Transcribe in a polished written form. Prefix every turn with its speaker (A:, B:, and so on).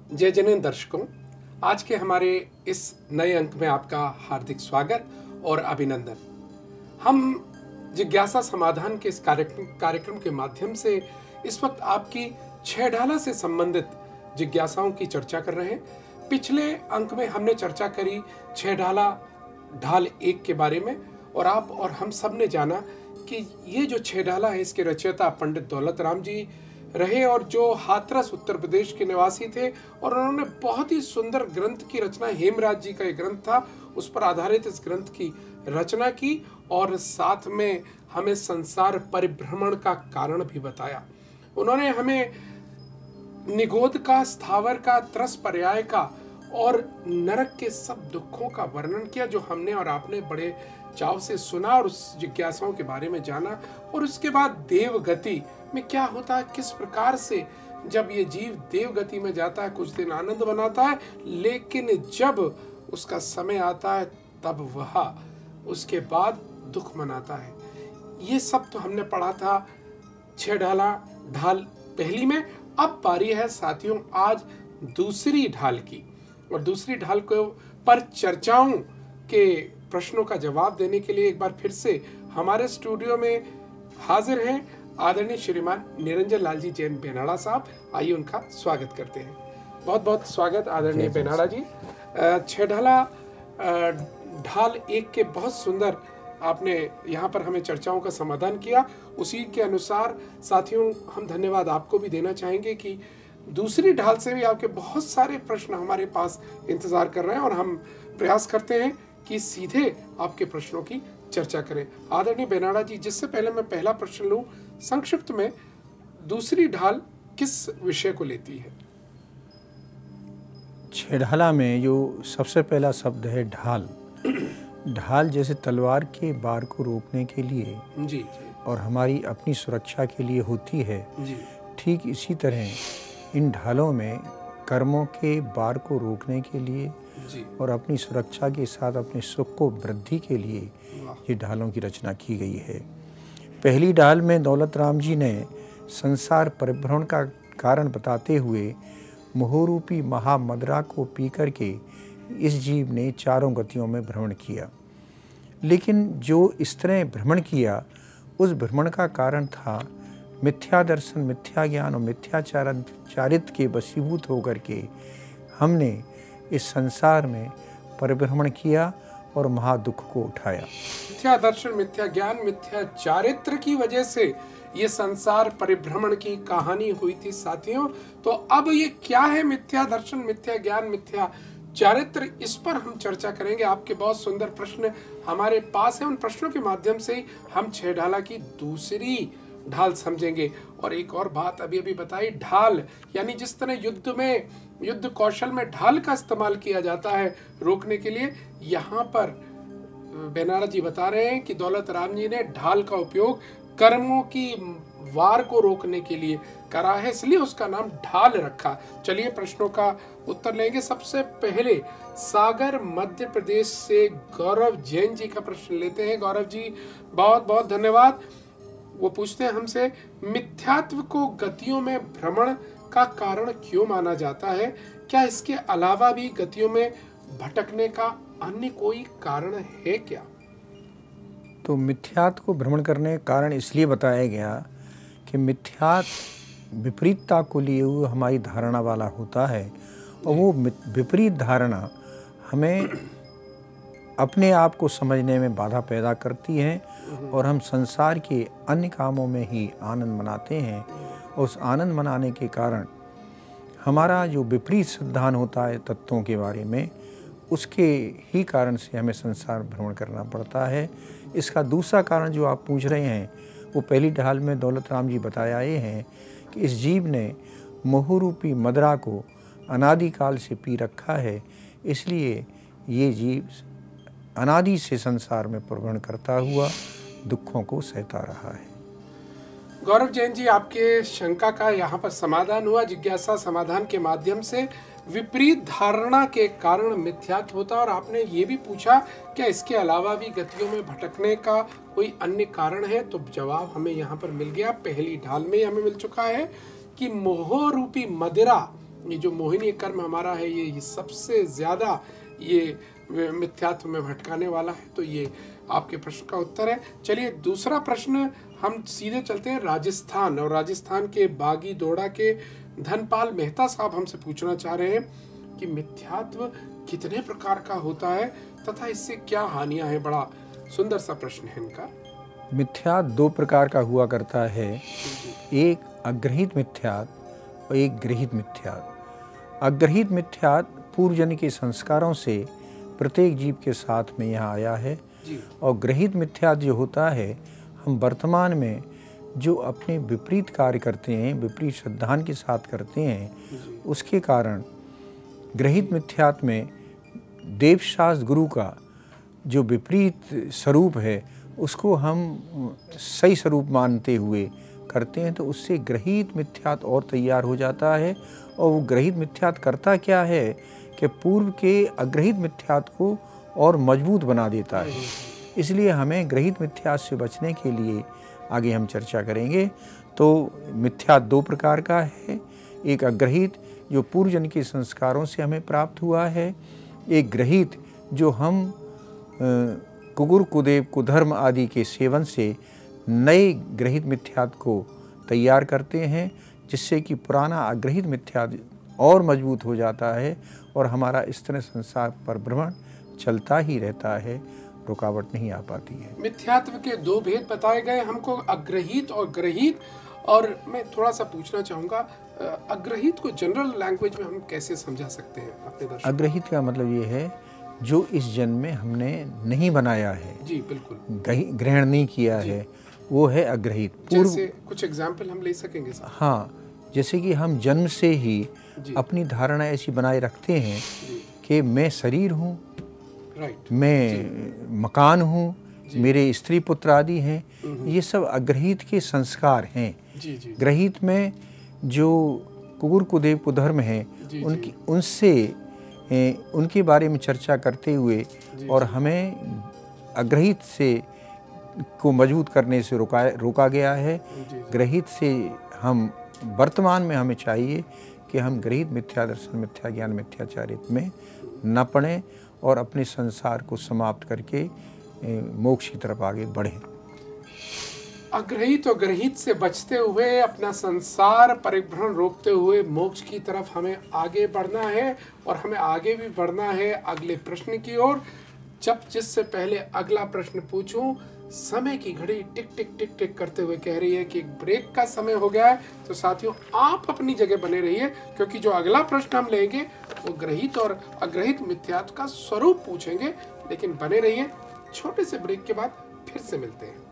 A: जय जन दर्शकों, आज के हमारे इस नए अंक में आपका हार्दिक स्वागत और अभिनंदन। हम जिज्ञासा समाधान के इस कार्यक्रम के माध्यम से इस वक्त आपकी छह ढाला से संबंधित जिज्ञासाओं की चर्चा कर रहे हैं। पिछले अंक में हमने चर्चा करी छह ढाला ढाल 1 के बारे में, और आप और हम सब ने जाना कि ये जो छह ढाला है इसके रचयिता पंडित दौलत राम जी रहे, और जो हाथरस उत्तर प्रदेश के निवासी थे, और उन्होंने बहुत ही सुंदर ग्रंथ की रचना, हेमराज जी का एक ग्रंथ था, उस पर आधारित इस ग्रंथ की रचना की, और साथ में हमें संसार परिभ्रमण का कारण भी बताया। उन्होंने हमें निगोद का, स्थावर का, त्रस पर्याय का और नरक के सब दुखों का वर्णन किया, जो हमने और आपने बड़े चाव से सुना और उस जिज्ञासाओं के बारे में जाना। और उसके बाद देवगति में क्या होता है, किस प्रकार से जब ये जीव देवगति में जाता है कुछ दिन आनंद मनाता है, लेकिन जब उसका समय आता है तब वह उसके बाद दुख मनाता है। ये सब तो हमने पढ़ा था छह ढाला ढाल पहली में। अब पारी है साथियों आज दूसरी ढाल की, और दूसरी ढाल को पर चर्चाओं के प्रश्नों का जवाब देने के लिए एक बार फिर से हमारे स्टूडियो में हाजिर हैं आदरणीय श्रीमान निरंजन लाल जी जैन बेनाड़ा साहब। आइए उनका स्वागत करते हैं। बहुत बहुत स्वागत आदरणीय बेनाड़ा जी। छह ढाला ढाल 1 के बहुत सुंदर आपने यहाँ पर हमें चर्चाओं का समाधान किया। उसी के अनुसार साथियों हम धन्यवाद आपको भी देना चाहेंगे कि दूसरी ढाल से भी आपके बहुत सारे प्रश्न हमारे पास इंतजार कर रहे हैं, और हम प्रयास करते हैं कि सीधे आपके प्रश्नों की चर्चा करें। आदरणीय बेनाड़ा जी, जिससे पहले मैं पहला प्रश्न लूं, संक्षिप्त में दूसरी ढाल किस विषय को लेती है?
B: छह ढाला में जो सबसे पहला शब्द है ढाल। ढाल जैसे तलवार के बार को रोकने के लिए
A: जी
B: और हमारी अपनी सुरक्षा के लिए होती है, ठीक इसी तरह इन ढालों में कर्मों के बार को रोकने के लिए और अपनी सुरक्षा के साथ अपने सुख को वृद्धि के लिए ये ढालों की रचना की गई है। पहली ढाल में दौलत राम जी ने संसार परिभ्रमण का कारण बताते हुए मोहरूपी महामदरा को पी करके इस जीव ने चारों गतियों में भ्रमण किया। लेकिन जो इस तरह भ्रमण किया, उस भ्रमण का कारण था मिथ्या दर्शन, मिथ्या ज्ञान और मिथ्याचारित के वशीभूत होकर के हमने इस संसार में परिभ्रमण किया और महादुख को उठाया।
A: मिथ्या दर्शन, मिथ्या ज्ञान, मिथ्या चारित्र की वजह से ये संसार परिभ्रमण की कहानी हुई थी साथियों। तो अब ये क्या है मिथ्या दर्शन, मिथ्या ज्ञान, मिथ्या चारित्र, इस पर हम चर्चा करेंगे। आपके बहुत सुंदर प्रश्न हमारे पास है, उन प्रश्नों के माध्यम से हम छह ढाला की दूसरी ढाल समझेंगे। और एक और बात अभी अभी बताई, ढाल यानी जिस तरह युद्ध कौशल में ढाल का इस्तेमाल किया जाता है रोकने के लिए, यहाँ पर बेनाड़ा जी बता रहे हैं कि दौलत राम जी ने ढाल का उपयोग कर्मों की वार को रोकने के लिए करा है, इसलिए उसका नाम ढाल रखा। चलिए प्रश्नों का उत्तर लेंगे। सबसे पहले सागर मध्य प्रदेश से गौरव जैन जी का प्रश्न लेते हैं। गौरव जी बहुत बहुत धन्यवाद। वो पूछते हैं हमसे, मिथ्यात्व को गतियों में भ्रमण का कारण क्यों माना जाता है? क्या इसके अलावा भी गतियों में भटकने का अन्य कोई कारण है क्या?
B: तो मिथ्यात्व को भ्रमण करने का कारण इसलिए बताया गया कि मिथ्यात्व विपरीतता को लिए हुए हमारी धारणा वाला होता है, और वो विपरीत धारणा हमें अपने आप को समझने में बाधा पैदा करती है, और हम संसार के अन्य कामों में ही आनंद मनाते हैं। और उस आनंद मनाने के कारण हमारा जो विपरीत सिद्धांत होता है तत्वों के बारे में, उसके ही कारण से हमें संसार भ्रमण करना पड़ता है। इसका दूसरा कारण जो आप पूछ रहे हैं, वो पहली ढाल में दौलत राम जी बताया ये हैं कि इस जीव ने मोहरूपी मदरा को अनादिकाल से पी रखा है, इसलिए ये जीव अनादि से संसार में परिभ्रमण करता हुआ दुखों को सहता रहा है।
A: गौरव जैन जी, आपके शंका का यहाँ पर समाधान हुआ। जिज्ञासा समाधान के माध्यम से विपरीत धारणा के कारण मिथ्यात्व होता, और आपने ये भी पूछा क्या इसके अलावा भी गतियों में भटकने का कोई अन्य कारण है? तो जवाब हमें यहाँ पर मिल गया। पहली ढाल में हमें मिल चुका है कि मोह रूपी मदिरा ये जो मोहिनी कर्म हमारा है ये सबसे ज़्यादा ये मिथ्यात्व में भटकाने वाला है। तो ये आपके प्रश्न का उत्तर है। चलिए दूसरा प्रश्न हम सीधे चलते हैं राजस्थान, और राजस्थान के बागी दोड़ा के धनपाल मेहता साहब हमसे पूछना चाह रहे हैं कि मिथ्यात्व कितने प्रकार का होता है तथा इससे क्या हानियां हैं। बड़ा सुंदर सा प्रश्न है इनका।
B: मिथ्यात दो प्रकार का हुआ करता है, एक अग्रहित मिथ्यात और एक गृहीत मिथ्यात। अग्रहित मिथ्यात पूर्वजन्म के संस्कारों से प्रत्येक जीव के साथ में यहाँ आया है, और गृहीत मिथ्यात जो होता है हम वर्तमान में जो अपने विपरीत कार्य करते हैं, विपरीत श्रद्धान के साथ करते हैं, उसके कारण गृहीत मिथ्यात में देवशास्त्र गुरु का जो विपरीत स्वरूप है उसको हम सही स्वरूप मानते हुए करते हैं, तो उससे गृहीत मिथ्यात और तैयार हो जाता है। और वो गृहीत मिथ्यात करता क्या है कि पूर्व के अग्रहित मिथ्यात को और मजबूत बना देता है। इसलिए हमें गृहीत मिथ्यात से बचने के लिए आगे हम चर्चा करेंगे। तो मिथ्यात दो प्रकार का है, एक अग्रहित जो पूर्वजन्म के संस्कारों से हमें प्राप्त हुआ है, एक गृहीत जो हम कुकुर कुदेव कुधर्म आदि के सेवन से नए गृहीत मिथ्यात को तैयार करते हैं, जिससे कि पुराना अग्रहित मिथ्यात और मजबूत हो जाता है और हमारा इस तरह संसार पर भ्रमण चलता ही रहता है, रुकावट नहीं आ पाती है।
A: मिथ्यात्व के दो भेद बताए गए हमको, अग्रहित और गृहीत। और मैं थोड़ा सा पूछना चाहूँगा, अग्रहित को जनरल लैंग्वेज में हम कैसे समझा सकते हैं अपने दर्शकों?
B: अग्रहित का मतलब ये है जो इस जन्म में हमने नहीं बनाया है,
A: जी बिल्कुल,
B: ग्रहण नहीं किया है, वो है अग्रहित।
A: जैसे कुछ एग्जाम्पल हम ले सकेंगे सर?
B: हाँ, जैसे कि हम जन्म से ही अपनी धारणा ऐसी बनाए रखते हैं कि मैं शरीर हूँ, मैं मकान हूँ, मेरे स्त्री पुत्र आदि हैं, ये सब अग्रहित के संस्कार हैं। गृहीत में जो कुकुर कुदेव कुधर्म हैं उनके बारे में चर्चा करते हुए और हमें अग्रहित से को मजबूत करने से रोका गया है। गृहीत से हम वर्तमान में हमें चाहिए कि हम गृहीत मिथ्या दर्शन, मिथ्या ज्ञान, मिथ्याचारित में न पड़ें और अपने संसार को समाप्त करके मोक्ष की तरफ आगे बढ़ें।
A: अग्रहित और गृहीत से बचते हुए अपना संसार परिभ्रमण रोकते हुए मोक्ष की तरफ हमें आगे बढ़ना है, और हमें आगे भी बढ़ना है अगले प्रश्न की ओर। जब जिससे पहले अगला प्रश्न पूछूं, समय की घड़ी टिक टिक टिक टिक करते हुए कह रही है कि ब्रेक का समय हो गया है। तो साथियों आप अपनी जगह बने रहिए, क्योंकि जो अगला प्रश्न हम लेंगे वो गृहीत और अग्रहित मिथ्यात्व का स्वरूप पूछेंगे। लेकिन बने रहिए, छोटे से ब्रेक के बाद फिर से मिलते हैं।